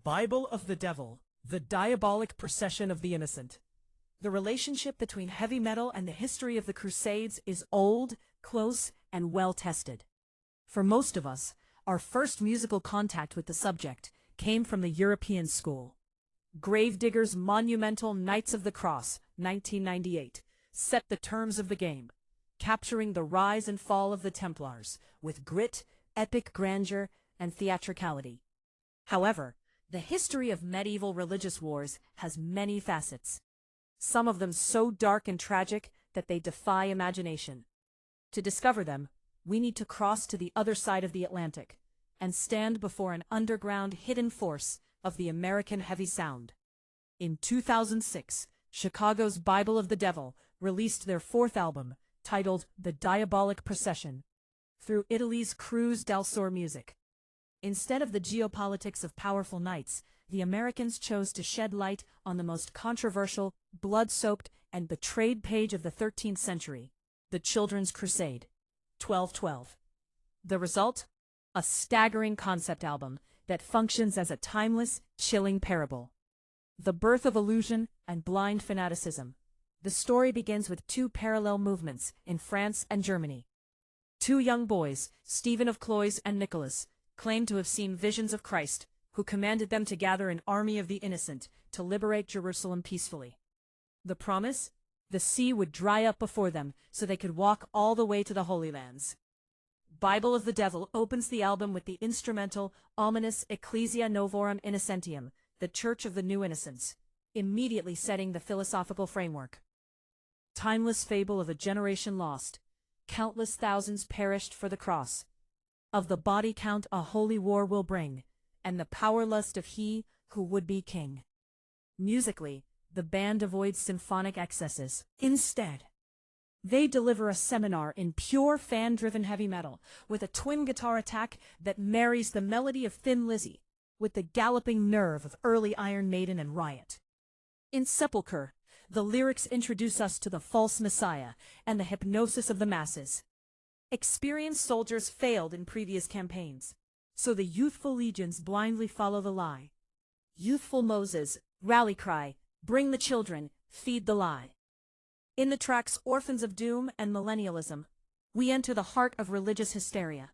Bible of the Devil, the Diabolic Procession of the Innocent. The relationship between heavy metal and the history of the Crusades is old, close, and well-tested. For most of us, our first musical contact with the subject came from the European school. Gravedigger's monumental Knights of the Cross, 1998, set the terms of the game, capturing the rise and fall of the Templars with grit, epic grandeur, and theatricality. However, the history of medieval religious wars has many facets, some of them so dark and tragic that they defy imagination. To discover them, we need to cross to the other side of the Atlantic and stand before an underground hidden force of the American heavy sound. In 2006, Chicago's Bible of the Devil released their fourth album, titled The Diabolic Procession, through Italy's Cruz del Sur Music. Instead of the geopolitics of powerful knights, the Americans chose to shed light on the most controversial, blood-soaked, and betrayed page of the 13th century, the Children's Crusade, 1212. The result? A staggering concept album that functions as a timeless, chilling parable. The birth of illusion and blind fanaticism. The story begins with two parallel movements in France and Germany. Two young boys, Stephen of Cloyes and Nicholas, claimed to have seen visions of Christ, who commanded them to gather an army of the innocent to liberate Jerusalem peacefully. The promise? The sea would dry up before them so they could walk all the way to the Holy Lands. Bible of the Devil opens the album with the instrumental, ominous Ecclesia Novorum Innocentium, the Church of the New Innocents, immediately setting the philosophical framework. Timeless fable of a generation lost, countless thousands perished for the cross. Of the body count a holy war will bring, and the power lust of he who would be king. Musically, the band avoids symphonic excesses. Instead, they deliver a seminar in pure fan-driven heavy metal, with a twin guitar attack that marries the melody of Thin Lizzy with the galloping nerve of early Iron Maiden and Riot. In Sepulchre, the lyrics introduce us to the false messiah and the hypnosis of the masses. Experienced soldiers failed in previous campaigns, so the youthful legions blindly follow the lie. Youthful Moses, rally cry, bring the children, feed the lie. In the tracks Orphans of Doom and Millennialism, we enter the heart of religious hysteria.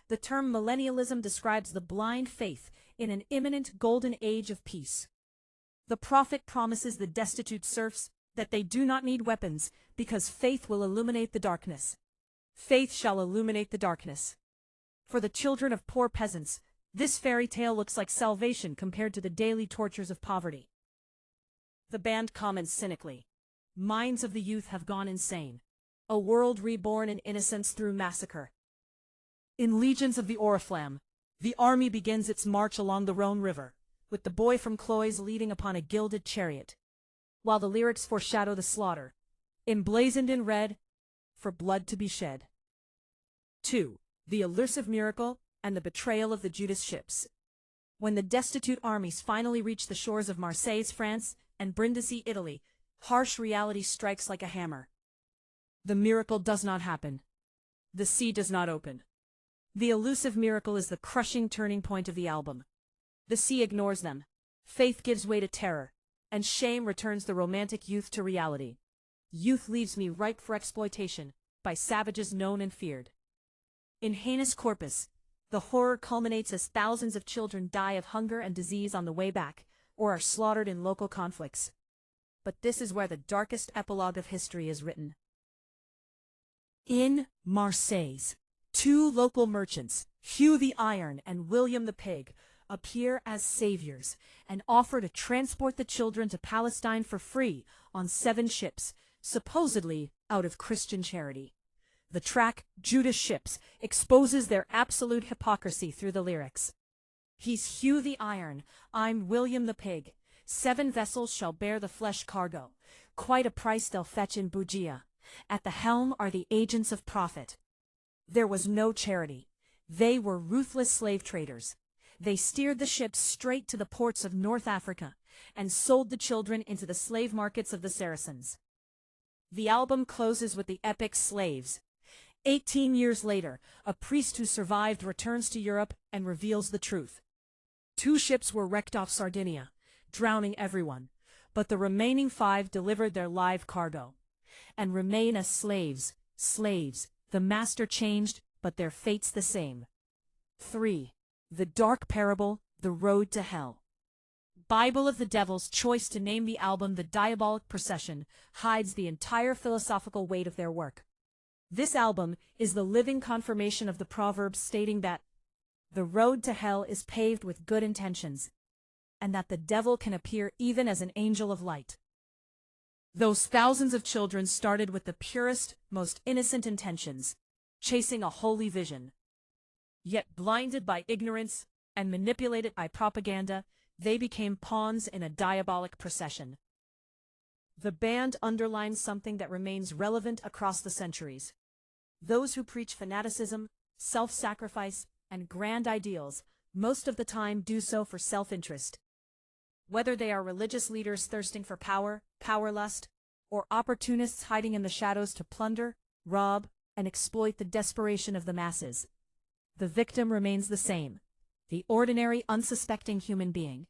The term millennialism describes the blind faith in an imminent golden age of peace. The prophet promises the destitute serfs that they do not need weapons because faith will illuminate the darkness. Faith shall illuminate the darkness. For the children of poor peasants, this fairy tale looks like salvation compared to the daily tortures of poverty. The band comments cynically, "Minds of the youth have gone insane. A world reborn in innocence through massacre." In Legions of the Oriflamme, the army begins its march along the Rhone River, with the boy from Cloyes leading upon a gilded chariot, while the lyrics foreshadow the slaughter, emblazoned in red, for blood to be shed. 2. The elusive miracle and the betrayal of the Judas ships. When the destitute armies finally reach the shores of Marseilles, France, and Brindisi, Italy, harsh reality strikes like a hammer. The miracle does not happen. The sea does not open. The elusive miracle is the crushing turning point of the album. The sea ignores them, faith gives way to terror, and shame returns the romantic youth to reality. Youth leaves me ripe for exploitation by savages known and feared. In Heinous Corpus, the horror culminates as thousands of children die of hunger and disease on the way back, or are slaughtered in local conflicts. But this is where the darkest epilogue of history is written. In Marseilles, two local merchants, Hugh the Iron and William the Pig, appear as saviors and offer to transport the children to Palestine for free on 7 ships, supposedly out of Christian charity. The track, Judas Ships, exposes their absolute hypocrisy through the lyrics. He's Hugh the Iron, I'm William the Pig. 7 vessels shall bear the flesh cargo. Quite a price they'll fetch in Bugia. At the helm are the agents of profit. There was no charity. They were ruthless slave traders. They steered the ships straight to the ports of North Africa and sold the children into the slave markets of the Saracens. The album closes with the epic Slaves. 18 years later, a priest who survived returns to Europe and reveals the truth. 2 ships were wrecked off Sardinia, drowning everyone, but the remaining 5 delivered their live cargo and remain as slaves. The master changed, but their fate's the same. 3. The Dark Parable, The Road to Hell. Bible of the Devil's choice to name the album The Diabolic Procession hides the entire philosophical weight of their work. This album is the living confirmation of the proverb stating that the road to hell is paved with good intentions, and that the devil can appear even as an angel of light. Those thousands of children started with the purest, most innocent intentions, chasing a holy vision. Yet blinded by ignorance and manipulated by propaganda, they became pawns in a diabolic procession. The band underlines something that remains relevant across the centuries. Those who preach fanaticism, self-sacrifice, and grand ideals most of the time do so for self-interest. Whether they are religious leaders thirsting for power, power lust, or opportunists hiding in the shadows to plunder, rob, and exploit the desperation of the masses, the victim remains the same, the ordinary, unsuspecting human being.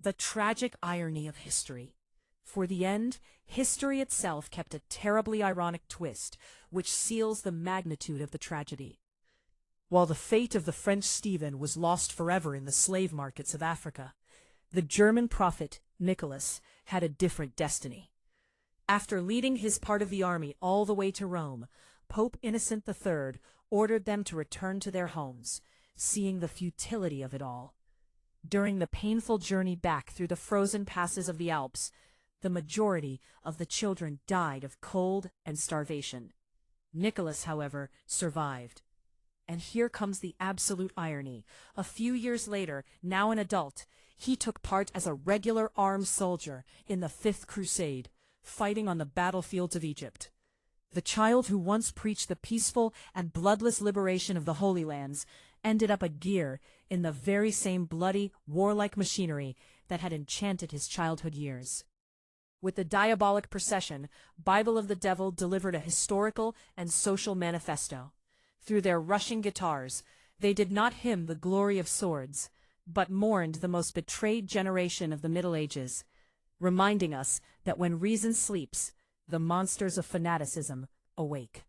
The tragic irony of history. For the end, history itself kept a terribly ironic twist, which seals the magnitude of the tragedy. While the fate of the French Stephen was lost forever in the slave markets of Africa, the German prophet, Nicholas, had a different destiny. After leading his part of the army all the way to Rome, Pope Innocent III ordered them to return to their homes, seeing the futility of it all. During the painful journey back through the frozen passes of the Alps, the majority of the children died of cold and starvation. Nicholas, however, survived. And here comes the absolute irony. A few years later, now an adult, he took part as a regular armed soldier in the Fifth Crusade, fighting on the battlefields of Egypt. The child who once preached the peaceful and bloodless liberation of the Holy Lands ended up a gear in the very same bloody, warlike machinery that had enchanted his childhood years. With the Diabolic Procession, Bible of the Devil delivered a historical and social manifesto. Through their rushing guitars, they did not hymn the glory of swords, but mourned the most betrayed generation of the Middle Ages, reminding us that when reason sleeps, the monsters of fanaticism awake.